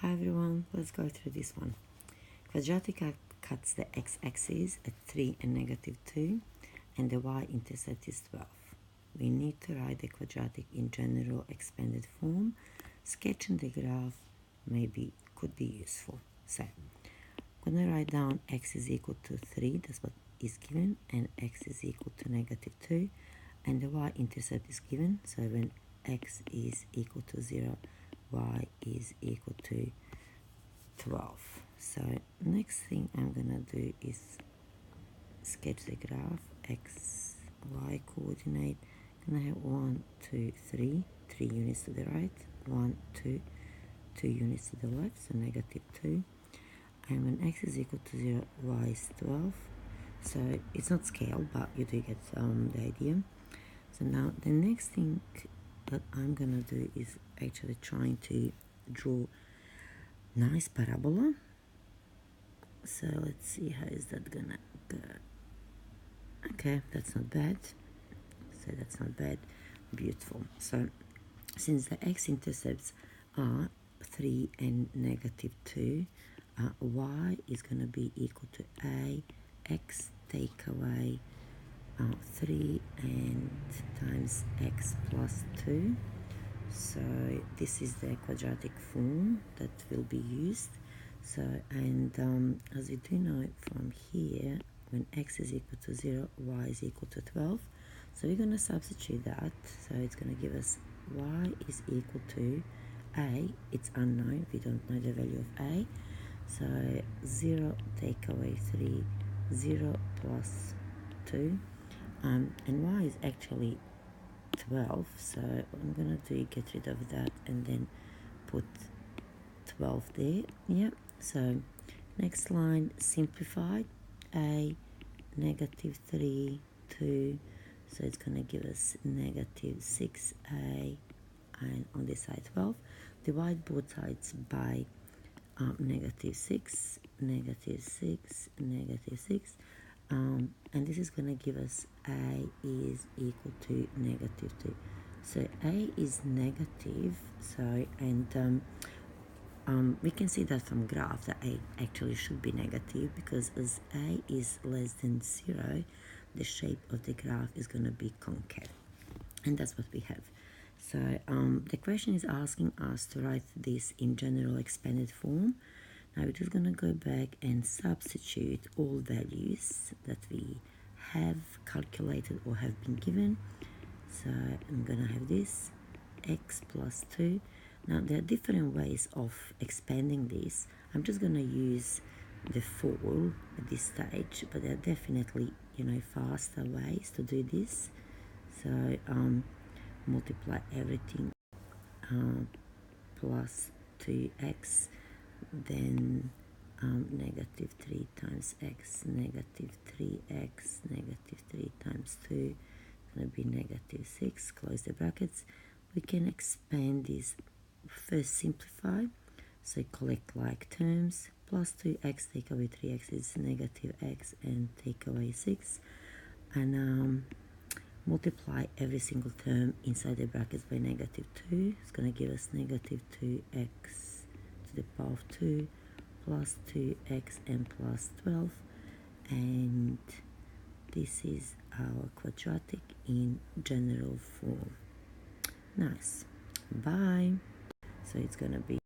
Hi everyone, let's go through this one. Quadratic cuts the x-axis at 3 and -2 and the y-intercept is 12. We need to write the quadratic in general expanded form. Sketching the graph could be useful. So I'm going to write down x is equal to 3, that's what is given, and x is equal to -2, and the y-intercept is given, so when x is equal to 0, y is equal to 12. So next thing I'm gonna do is sketch the graph. X, y coordinate. Gonna have 1, 2, 3 units to the right, 1, 2 units to the left, so -2. And when x is equal to 0, y is 12. So it's not scale, but you do get the idea. So now the next thing that I'm gonna do is actually trying to draw nice parabola. So let's see how is that gonna go. Okay, that's not bad. So that's not bad. Beautiful. So since the x-intercepts are 3 and -2, y is gonna be equal to a x take away 3 and times x plus 2. So this is the quadratic form that will be used. So and as we do know from here, when x is equal to 0, y is equal to 12. So we're going to substitute that. So it's going to give us y is equal to a, it's unknown, we don't know the value of a. So 0 take away 3, 0 plus 2, and y is actually 12, so I'm gonna do get rid of that and then put 12 there. Yeah, so next line, simplified, a -3, 2, so it's gonna give us -6a, and on this side 12. Divide both sides by -6, -6, -6, and this is going to give us a is equal to -2. So a is negative, so and we can see that from graph that a actually should be negative, because as a is less than 0, the shape of the graph is going to be concave, and that's what we have. So the question is asking us to write this in general expanded form. Now we're just going to go back and substitute all values that we have calculated or have been given. So I'm going to have this x plus 2. Now there are different ways of expanding this. I'm just going to use the fall at this stage, but there are definitely, faster ways to do this. So multiply everything plus 2x, then -3 times x, -3x, -3 times 2, going to be -6, close the brackets. We can expand this, first simplify, so collect like terms, plus 2x take away 3x is -x, and take away 6, and multiply every single term inside the brackets by -2. It's going to give us -2x to the power of 2 plus 2x and plus 12, and this is our quadratic in general form. Nice. Bye. So it's going to be